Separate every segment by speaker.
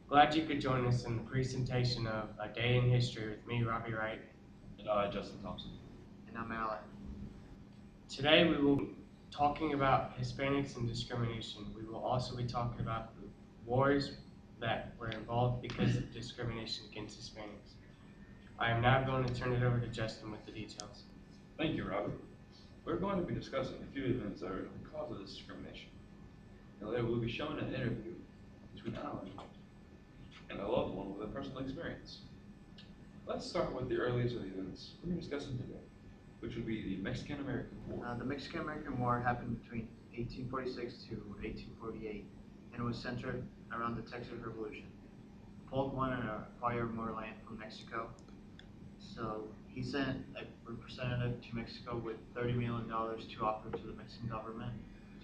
Speaker 1: Glad you could join us in the presentation of A Day in History with me, Robbie Wright.
Speaker 2: And I, Justin Thompson.
Speaker 3: And I'm Alan.
Speaker 1: Today we will be talking about Hispanics and discrimination. We will also be talking about the wars that were involved because of discrimination against Hispanics. I am now going to turn it over to Justin with the details.
Speaker 2: Thank you, Robert. We're going to be discussing a few events that are the cause of this discrimination. And later we'll be showing an interview between Alan and a loved one with a personal experience. Let's start with the earliest of the events we're discussing today, which would be the Mexican-American War.
Speaker 3: The Mexican-American War happened between 1846 to 1848, and it was centered around the Texas Revolution. Polk wanted to acquire more land from Mexico, so he sent a representative to Mexico with $30 million to offer to the Mexican government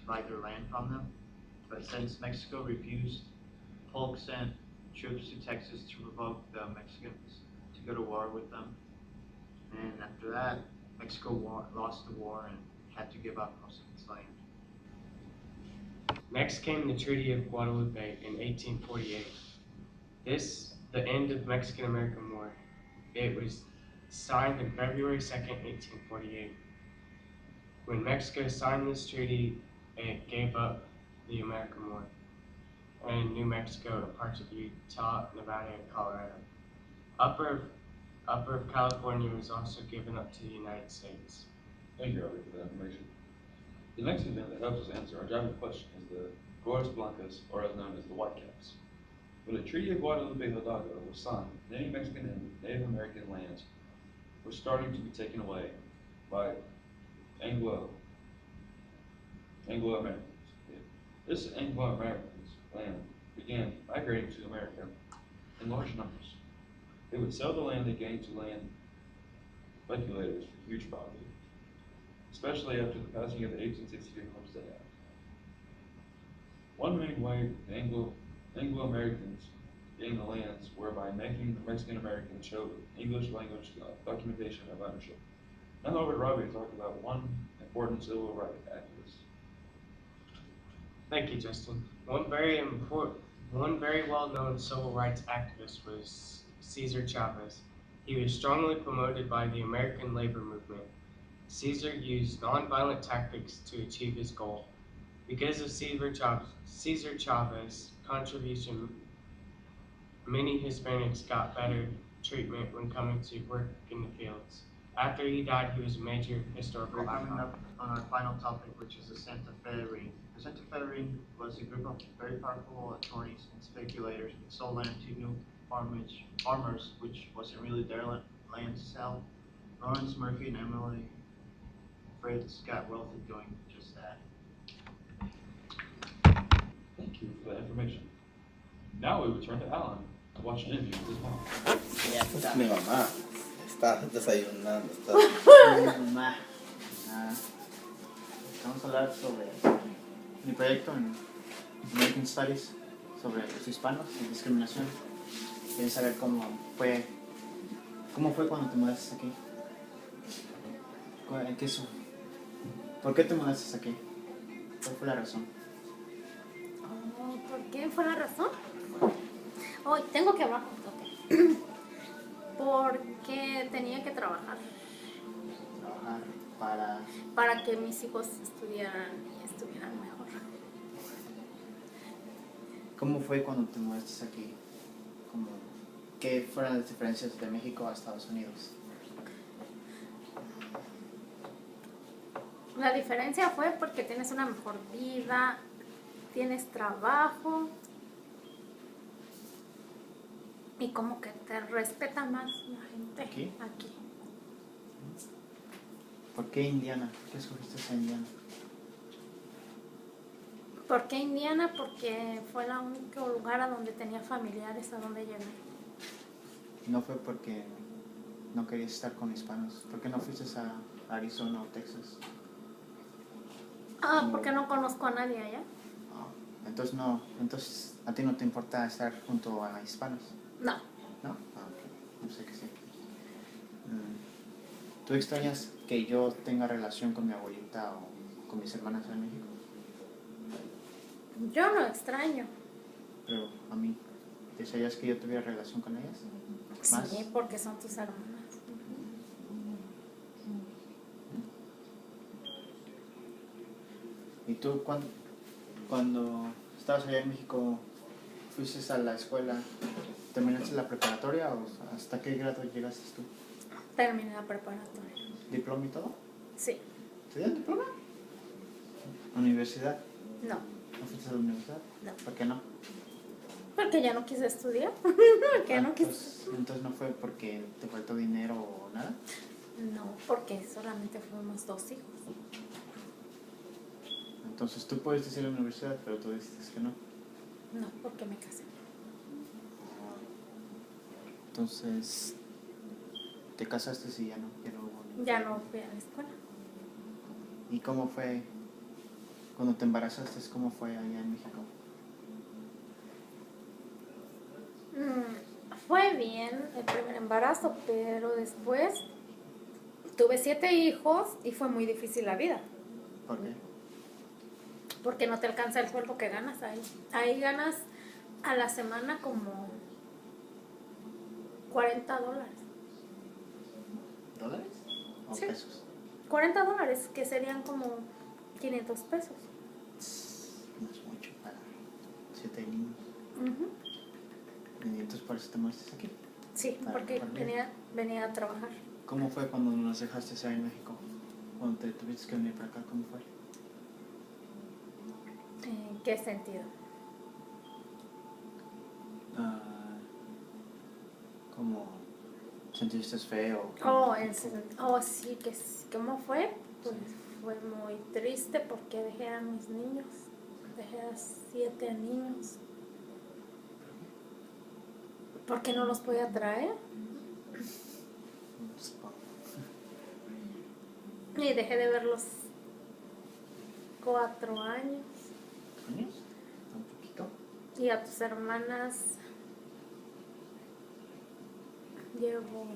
Speaker 3: to buy their land from them. But since Mexico refused, Polk sent troops to Texas to provoke the Mexicans to go to war with them. And after that, Mexico lost the war and had to give up most of its land.
Speaker 1: Next came the Treaty of Guadalupe in 1848. The end of the Mexican-American War. It was signed on February 2nd, 1848. When Mexico signed this treaty, it gave up the American War and New Mexico and parts of Utah, Nevada, and Colorado. Upper of California was also given up to the United States.
Speaker 2: Thank you, Robert, for that information. The next event that helps us answer our driving question is the Guerras Blancas, or as known as the Whitecaps. When the Treaty of Guadalupe Hidalgo was signed, many Mexican and Native American lands were starting to be taken away by Anglo-Americans. This Anglo-Americans land began migrating to America in large numbers. They would sell the land they gained to land speculators for huge profit, especially after the passing of the 1863 Homestead Act. One main way the Anglo-Americans gained the lands were by making the Mexican Americans show English language documentation of ownership. Now over to Robbie to talk about one important civil rights activist.
Speaker 1: Thank you, Justin. One very well-known civil rights activist was Cesar Chavez. He was strongly promoted by the American labor movement. Cesar used nonviolent tactics to achieve his goal. Because of Cesar Chavez's contribution, many Hispanics got better treatment when coming to work in the fields. After he died, he was a major historical
Speaker 3: We're coming
Speaker 1: icon.
Speaker 3: up on our final topic, which is the Santa Fe Ring. The Santa Fe Ring was a group of very powerful attorneys and speculators that sold land to new farmers, which wasn't really their land to sell. Lawrence Murphy and Emily Fritz got wealthy doing just that.
Speaker 2: Thank you for that information. Now we return to Alan to watch an interview with his mom.
Speaker 3: Ya está.
Speaker 4: Mi mamá está desayunando.
Speaker 3: Mamá. Vamos a hablar sobre mi proyecto en American Studies sobre los hispanos y discriminación. Quieren saber cómo fue cuando te mudaste aquí. ¿Por qué te mudaste aquí? ¿Cuál fue la razón?
Speaker 5: ¿Por qué fue la razón? Hoy tengo que hablar. Ok. Porque tenía que trabajar
Speaker 3: Trabajar
Speaker 5: para que mis hijos estudiaran y estuvieran mejor.
Speaker 3: ¿Cómo fue cuando te mudaste aquí? ¿Qué fueron las diferencias de México a Estados Unidos?
Speaker 5: La diferencia fue porque tienes una mejor vida, tienes trabajo y como que te respeta más la gente
Speaker 3: ¿Aquí?
Speaker 5: aquí.
Speaker 3: ¿Por qué Indiana? ¿Por qué escogiste esa Indiana?
Speaker 5: ¿Por qué Indiana? Porque fue el único lugar a donde tenía familiares a donde llegar.
Speaker 3: No fue porque no querías estar con hispanos. ¿Por qué no fuiste a Arizona o Texas?
Speaker 5: Porque no conozco a nadie allá.
Speaker 3: Entonces a ti no te importa estar junto a hispanos,
Speaker 5: No.
Speaker 3: ¿no? Ok. No sé qué sí. ¿Tú extrañas que yo tenga relación con mi abuelita o con mis hermanas en México?
Speaker 5: Yo no extraño.
Speaker 3: Pero a mí, ¿Desearías que yo tuviera relación con ellas? ¿Más?
Speaker 5: Sí, porque son tus hermanas.
Speaker 3: ¿Y tú cuando estabas allá en México, fuiste a la escuela, terminaste la preparatoria o hasta qué grado llegaste tú?
Speaker 5: Terminé la preparatoria.
Speaker 3: ¿Diploma y todo?
Speaker 5: Sí,
Speaker 3: ¿Te dieron diploma? ¿Universidad?
Speaker 5: no,
Speaker 3: ¿No fuiste a la universidad?
Speaker 5: No.
Speaker 3: ¿Por qué no?
Speaker 5: porque ya no quise estudiar. Porque ya no quise.
Speaker 3: Entonces no fue porque te faltó dinero o nada.
Speaker 5: No, porque solamente fuimos 2 hijos.
Speaker 3: Entonces tú puedes decir la universidad, pero tú dices que no.
Speaker 5: No, porque me casé.
Speaker 3: Entonces te casaste y ya no hubo.
Speaker 5: Ya no fui a la escuela.
Speaker 3: ¿Y cómo fue cuando te embarazaste? ¿Cómo fue allá en México?
Speaker 5: Fue bien el primer embarazo, pero después tuve 7 hijos y fue muy difícil la vida.
Speaker 3: ¿Por qué?
Speaker 5: Porque no te alcanza el sueldo que ganas ahí. Ahí ganas a la semana como $40.
Speaker 3: ¿Dólares? ¿O
Speaker 5: Sí.
Speaker 3: pesos?
Speaker 5: $40, que serían como 500 pesos.
Speaker 3: No es mucho para 7 niños.
Speaker 5: Ujú.
Speaker 3: Y entonces por eso te muestras aquí.
Speaker 5: Sí,
Speaker 3: Para
Speaker 5: porque
Speaker 3: mejor
Speaker 5: venía a trabajar.
Speaker 3: ¿Cómo fue cuando nos dejaste allá en México? Cuando te tuviste que venir para acá, ¿cómo fue?
Speaker 5: ¿En qué sentido?
Speaker 3: ¿Cómo sentiste feo?
Speaker 5: Sí, ¿cómo fue? Pues fue muy triste porque dejé a mis niños. Dejé a 7 niños. Porque no los podía traer.
Speaker 3: Supongo.
Speaker 5: Y dejé de verlos 4 años.
Speaker 3: ¿Años? ¿Un poquito?
Speaker 5: Y a tus hermanas llevo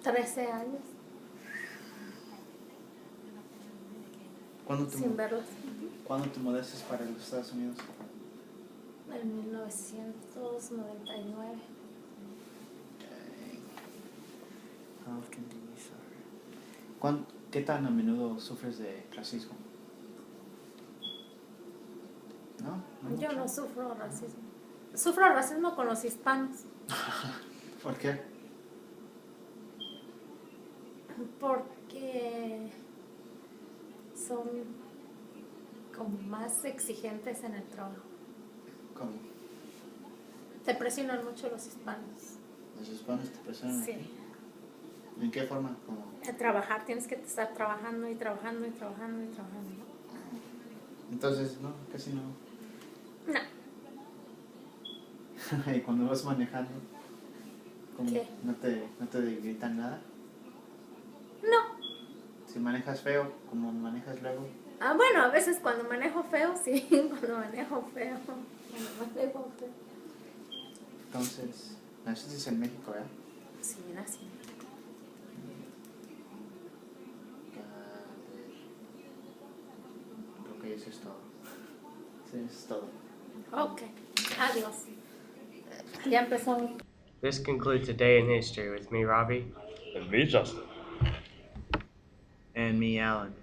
Speaker 5: 13 años sin verlas.
Speaker 3: ¿Cuándo te mudaste para los Estados Unidos?
Speaker 5: En 1999.
Speaker 3: ¿Qué tan a menudo sufres de racismo? ¿No?
Speaker 5: Yo
Speaker 3: mucho?
Speaker 5: no sufro racismo. Sufro racismo con los hispanos.
Speaker 3: ¿Por qué?
Speaker 5: Porque son como más exigentes en el trabajo.
Speaker 3: ¿Cómo?
Speaker 5: Te presionan mucho los hispanos.
Speaker 3: ¿Los hispanos te presionan?
Speaker 5: Sí.
Speaker 3: aquí? ¿En qué forma? ¿Cómo?
Speaker 5: Trabajar, tienes que estar trabajando y trabajando y trabajando y trabajando.
Speaker 3: Entonces, no, casi no.
Speaker 5: No.
Speaker 3: Y cuando vas manejando, ¿cómo?
Speaker 5: ¿Qué?
Speaker 3: ¿No te gritan nada?
Speaker 5: No.
Speaker 3: Si manejas feo, como manejas luego,
Speaker 5: Bueno, a veces cuando manejo feo, sí. Cuando manejo feo.
Speaker 3: entonces, naciste en México, ¿eh?
Speaker 5: Sí, nací.
Speaker 3: Creo que eso es todo. Sí, eso es todo.
Speaker 5: Ok. Adiós. Ya empezó.
Speaker 1: This concludes a day in history with me, Robbie.
Speaker 2: And me, Justin.
Speaker 3: And me, Alan.